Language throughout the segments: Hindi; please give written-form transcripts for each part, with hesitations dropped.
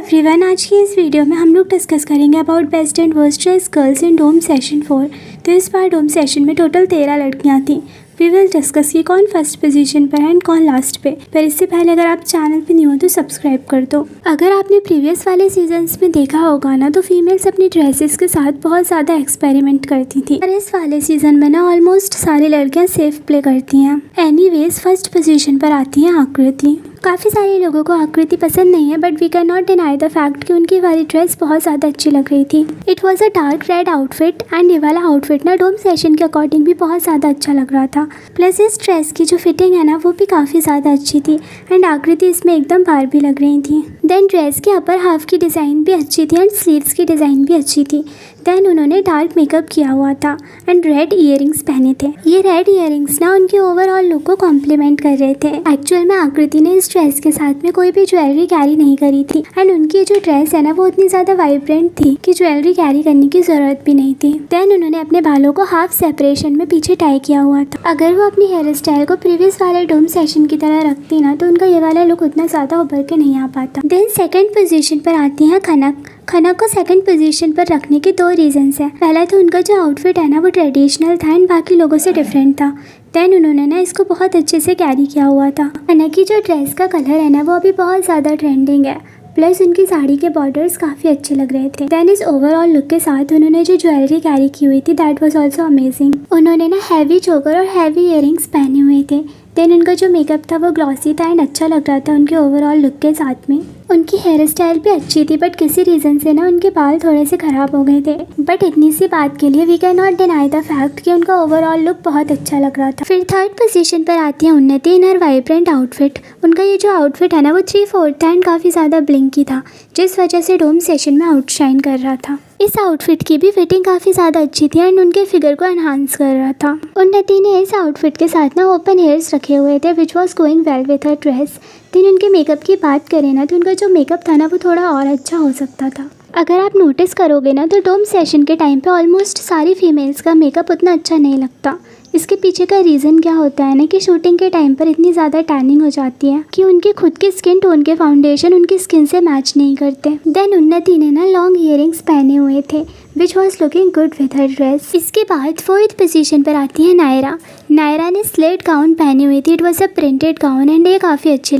एवरीवन, आज की इस वीडियो में हम लोग डिस्कस करेंगे about best and worst dress girls in doom session 4। तो इस बार डोम सेशन में टोटल 13 लड़कियां थीं। वी विल डिस्कस कि कौन फर्स्ट पोजीशन पर है एंड कौन लास्ट पे। पर इससे पहले अगर आप चैनल पे न्यू हो तो सब्सक्राइब कर दो। अगर आपने प्रीवियस वाले सीजन्स में देखा होगा ना, तो फीमेल्स अपनी ड्रेसेस के साथ बहुत ज़्यादा एक्सपेरिमेंट करती थी। और इस वाले सीजन में ना ऑलमोस्ट सारी लड़कियां सेफ प्ले करती हैं। एनीवेज फर्स्ट पोजीशन पर आती है आकृति। काफ़ी सारे लोगों को आकृति पसंद नहीं है, but we can not deny the fact कि उनकी वाली ड्रेस बहुत ज़्यादा अच्छी लग रही थी। It was a dark red outfit and ये वाला आउटफिट ना डोम सेशन के अकॉर्डिंग भी बहुत ज़्यादा अच्छा लग रहा था। प्लस इस ड्रेस की जो फिटिंग है ना, वो भी काफ़ी ज़्यादा अच्छी थी एंड आकृति इसमें एकदम बारबी लग रही थी। देन ड्रेस के अपर हाफ की डिज़ाइन भी अच्छी थी एंड स्लीव्स की डिज़ाइन भी अच्छी थी। देन उन्होंने डार्क मेकअप किया हुआ था एंड रेड ईयरिंग्स पहने थे। ये रेड ईयरिंग्स ना उनके ओवरऑल लुक को कॉम्प्लीमेंट कर रहे थे। एक्चुअल में आकृति ने इस ड्रेस के साथ में कोई भी ज्वेलरी कैरी नहीं करी थी एंड उनकी जो ड्रेस है ना, वो इतनी ज़्यादा वाइब्रेंट थी कि ज्वेलरी कैरी करने की ज़रूरत भी नहीं थी। देन उन्होंने अपने बालों को हाफ सेपरेशन में पीछे टाई किया हुआ था। अगर वो अपनी हेयर स्टाइल को प्रीवियस वाले डोम सेशन की तरह रखती ना, तो उनका ये वाला लुक उतना ज़्यादा उभर के नहीं आ पाता। देन सेकेंड पोजीशन पर आती हैं खनक। खनक को सेकंड पोजीशन पर रखने के 2 रीजंस हैं। पहला तो उनका जो आउटफिट है ना, वो ट्रेडिशनल था एंड बाकी लोगों से डिफरेंट था। देन उन्होंने ना इसको बहुत अच्छे से कैरी किया हुआ था। खनक की जो ड्रेस का कलर है ना, वो अभी बहुत ज़्यादा ट्रेंडिंग है। प्लस उनकी साड़ी के बॉर्डर्स काफ़ी अच्छे लग रहे थे। देन इस ओवरऑल लुक के साथ उन्होंने जो ज्वेलरी कैरी की हुई थी, दैट वाज आल्सो अमेजिंग। उन्होंने ना हैवी चोकर और हैवी इयरिंग्स पहने हुए थे। देन उनका जो मेकअप था वो ग्लॉसी था एंड अच्छा लग रहा था उनके ओवरऑल लुक के साथ में। उनकी हेयर स्टाइल भी अच्छी थी, बट किसी रीज़न से ना उनके बाल थोड़े से ख़राब हो गए थे। बट इतनी सी बात के लिए we can not deny the fact कि उनका ओवरऑल लुक बहुत अच्छा लग रहा था। फिर थर्ड पोजीशन पर आती है उन्नति इन हर वाइब्रेंट आउटफिट। उनका ये जो आउटफिट है ना, वो 3/4 एंड काफ़ी ज़्यादा ब्लिंकी था, जिस वजह से डोम सेशन में आउटशाइन कर रहा था। इस आउटफिट की भी फिटिंग काफ़ी ज़्यादा अच्छी थी एंड उनके फिगर को एनहांस कर रहा था। उन्नति ने इस आउटफिट के साथ ना ओपन हेयर्स रखे हुए थे, which was going well with her dress. Then उनके मेकअप की बात करें ना, तो उनका जो मेकअप था ना, वो थोड़ा और अच्छा हो सकता था। अगर आप नोटिस करोगे ना, तो डोम सेशन के टाइम पे ऑलमोस्ट सारी फीमेल्स का मेकअप उतना अच्छा नहीं लगता। इसके पीछे का रीज़न क्या होता है ना, कि शूटिंग के टाइम पर इतनी ज़्यादा टैनिंग हो जाती है कि उनके खुद के स्किन टोन के फाउंडेशन उनकी स्किन से मैच नहीं करते। देन उन्नति ने ना लॉन्ग इयरिंग्स पहने हुए थे, which was looking good with her dress. इसके बाद फोर्थ पोजीशन पर आती है नायरा। नायरा ने स्लेट गाउन पहनी हुई थी। It was a printed gown and ये काफ़ी अच्छी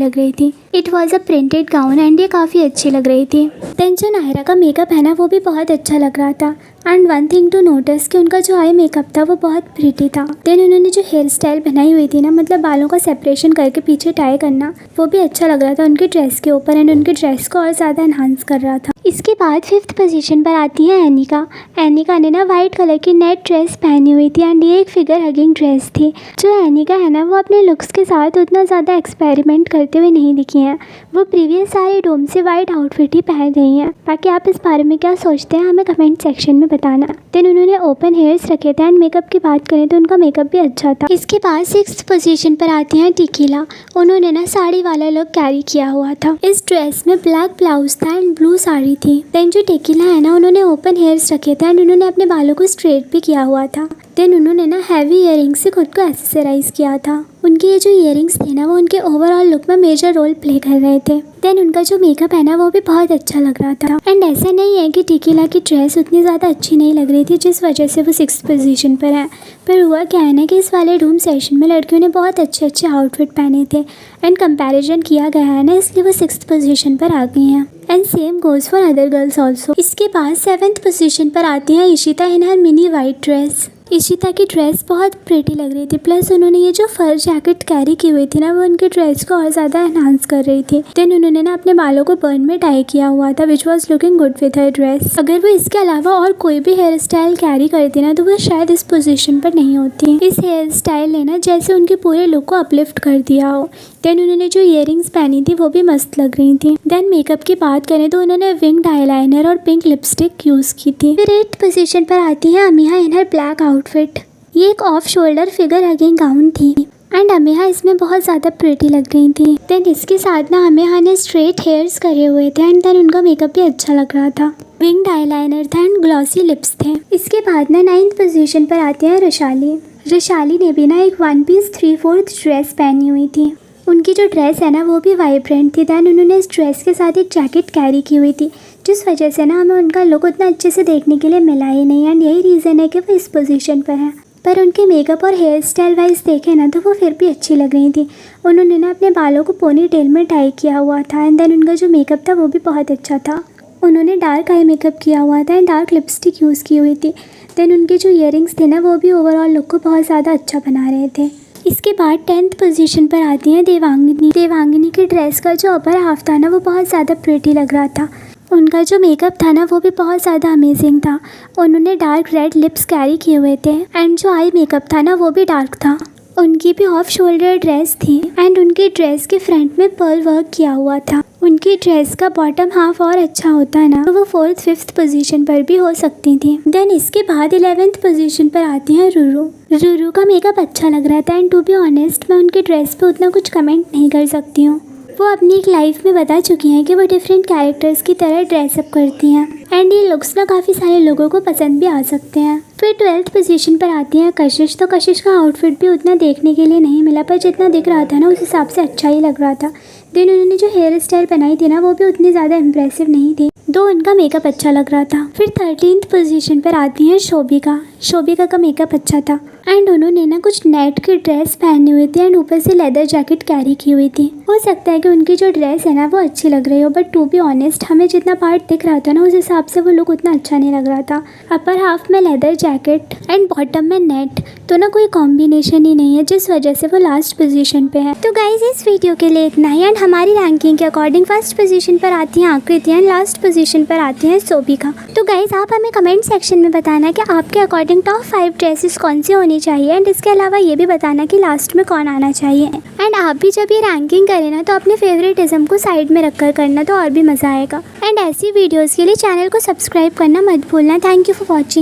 लग रही थी। देन जो नायरा का मेकअप है ना, वो भी बहुत अच्छा लग रहा था। And one thing to notice कि उनका जो आई मेकअप था वो बहुत प्रिटी था। देन उन्होंने जो हेयर स्टाइल बनाई हुई थी ना, मतलब बालों का सेपरेशन करके पीछे टाई करना, वो भी अच्छा लग रहा था उनकी ड्रेस के ऊपर एंड उनकी ड्रेस को और ज़्यादा एनहांस कर रहा था। इसके बाद फिफ्थ पोजीशन पर आती है एनिका। एनिका ने ना वाइट कलर की नेट ड्रेस पहनी हुई थी एंड ये एक फिगर हगिंग ड्रेस थी। जो एनिका है ना, वो अपने लुक्स के साथ उतना ज़्यादा एक्सपेरिमेंट करते हुए नहीं दिखी हैं। वो प्रीवियस सारे डोम से वाइट आउटफिट ही पहन रही हैं। बाकी आप इस बारे में क्या सोचते हैं, हमें कमेंट सेक्शन में बताना। देन उन्होंने ओपन हेयर्स रखे थे एंड मेकअप की बात करें तो उनका मेकअप भी अच्छा था। इसके बाद सिक्स्थ पोजीशन पर आती हैं टीकिला। उन्होंने ना साड़ी वाला लुक कैरी किया हुआ था। इस ड्रेस में ब्लैक ब्लाउज था एंड ब्लू साड़ी थी। देन जो टीकिला है ना, उन्होंने ओपन हेयर्स रखे थे एंड उन्होंने अपने बालों को स्ट्रेट भी किया हुआ था। देन उन्होंने ना हैवी इयरिंग्स से खुद को एक्सेसराइज किया था। उनके ये जो इयरिंग्स थे ना, वो उनके ओवरऑल लुक में मेजर रोल प्ले कर रहे थे। देन उनका जो मेकअप है ना, वो भी बहुत अच्छा लग रहा था। एंड ऐसा नहीं है कि टीकिला की ड्रेस उतनी ज़्यादा अच्छी नहीं लग रही थी, जिस वजह से वो सिक्स्थ पोजीशन पर है। पर हुआ क्या है ना, कि इस वाले डोम सेशन में लड़कियों ने बहुत अच्छे अच्छे आउटफिट पहने थे एंड कंपैरिजन किया गया है ना, इसलिए वो सिक्स्थ पोजीशन पर आ गई हैं। And same goes for other girls also. इसके बाद सेवन्थ पोजीशन पर आती हैं इशिता इन हर मिनी वाइट ड्रेस। इशिता की ड्रेस बहुत प्रिटी लग रही थी। प्लस उन्होंने ये जो फर जैकेट कैरी की हुई थी ना, वो उनके ड्रेस को और ज़्यादा एनहांस कर रही थी। देन उन्होंने ना अपने बालों को बर्न में टाई किया हुआ था, which was looking good with her dress. अगर वो इसके अलावा और कोई भी हेयर स्टाइल कैरी करती ना, तो वो शायद इस पोजीशन पर नहीं होती। इस हेयर स्टाइल ने ना जैसे उनके पूरे लुक को अपलिफ्ट कर दिया हो। देन उन्होंने जो इयरिंग्स पहनी थी, वो भी मस्त लग रही थी। देन मेकअप की बात करें तो उन्होंने विंग्ड आईलाइनर और पिंक लिपस्टिक यूज़ की थी। फिर 8th पोजीशन पर आती है अमीहा इन हर ब्लैक आउटफिट। ये एक off shoulder figure hugging gown थी एंड अमीहा इसमें बहुत ज़्यादा प्रिटी लग रही थी। देन इसके साथ ना अमीहा ने स्ट्रेट हेयर्स करे हुए थे एंड देन उनका मेकअप भी अच्छा लग रहा था। विंग्ड आईलाइनर था एंड ग्लॉसी लिप्स थे। इसके बाद ना 9th पोजीशन पर आती है रुशाली। रुशाली ने भी ना एक 1 पीस 3/4 ड्रेस पहनी हुई थी। उनकी जो ड्रेस है ना वो भी वाइब्रेंट थी। दैन उन्होंने इस ड्रेस के साथ एक जैकेट कैरी की हुई थी, जिस वजह से ना हमें उनका लुक उतना अच्छे से देखने के लिए मिला ही नहीं। एंड यही रीज़न है कि वो इस पोजीशन पर है। पर उनके मेकअप और हेयर स्टाइल वाइज देखें ना तो वो फिर भी अच्छी लग रही थी। उन्होंने ना अपने बालों को पोनी टेल में टाई किया हुआ था। एंड देन उनका जो मेकअप था वो भी बहुत अच्छा था। उन्होंने डार्क आई मेकअप किया हुआ था एंड डार्क लिपस्टिक यूज़ की हुई थी। देन उनके जो ईयरिंग्स थे ना वो भी ओवरऑल लुक को बहुत ज़्यादा अच्छा बना रहे थे। इसके बाद 10th पोजीशन पर आती हैं देवांगिनी। देवांगिनी की ड्रेस का जो अपर हाफ था ना वो बहुत ज़्यादा प्रिटी लग रहा था। उनका जो मेकअप था ना वो भी बहुत ज़्यादा अमेजिंग था। उन्होंने डार्क रेड लिप्स कैरी किए हुए थे एंड जो आई मेकअप था ना वो भी डार्क था। उनकी भी ऑफ शोल्डर ड्रेस थी एंड उनकी ड्रेस के फ्रंट में पर्ल वर्क किया हुआ था। उनकी ड्रेस का बॉटम हाफ और अच्छा होता ना तो वो 4th 5th पोजीशन पर भी हो सकती थी। देन इसके बाद 11th पोजीशन पर आती हैं रूरू। रूरू का मेकअप अच्छा लग रहा था एंड टू बी ऑनेस्ट मैं उनकी ड्रेस पे उतना कुछ कमेंट नहीं कर सकती हूँ। वो अपनी एक लाइफ में बता चुकी हैं कि वो डिफरेंट कैरेक्टर्स की तरह ड्रेसअप करती हैं एंड ये लुक्स ना काफ़ी सारे लोगों को पसंद भी आ सकते हैं। फिर 12th पोजीशन पर आती हैं कशिश। तो कशिश का आउटफिट भी उतना देखने के लिए नहीं मिला, पर जितना दिख रहा था ना उस हिसाब से अच्छा ही लग रहा था। देन उन्होंने जो हेयर स्टाइल बनाई थी ना वो भी उतनी ज़्यादा इम्प्रेसिव नहीं थी, दो उनका मेकअप अच्छा लग रहा था। फिर 13th पोजीशन पर आती हैं शोभिका। शोभिका का मेकअप अच्छा था एंड उन्होंने ना कुछ नेट की ड्रेस पहनी हुई थी एंड ऊपर से लेदर जैकेट कैरी की हुई थी। हो सकता है कि उनकी जो ड्रेस है ना वो अच्छी लग रही हो, बट टू बी ऑनेस्ट हमें जितना पार्ट दिख रहा था ना उस हिसाब से वो लुक उतना अच्छा नहीं लग रहा था। अपर हाफ में लेदर जैकेट एंड बॉटम में नेट, तो ना कोई कॉम्बिनेशन ही नहीं है, जिस वजह से वो लास्ट पोजीशन पे है। तो गाइज इस वीडियो के लिए इतना ही। एंड हमारी रैंकिंग के अकॉर्डिंग फर्स्ट पोजीशन पर आती हैं आकृति एंड लास्ट पोजीशन पर आती हैं शोभिका। तो गाइज आप हमें कमेंट सेक्शन में बताना कि आपके अकॉर्डिंग टॉप 5 ड्रेसेस कौन सी होनी चाहिए एंड इसके अलावा ये भी बताना कि लास्ट में कौन आना चाहिए। एंड आप भी जब ये रैंकिंग करें ना तो अपने फेवरेटिज्म को साइड में रख कर करना, तो और भी मज़ा आएगा। एंड ऐसी वीडियोज़ के लिए चैनल को सब्सक्राइब करना मत भूलना। Thank you for watching.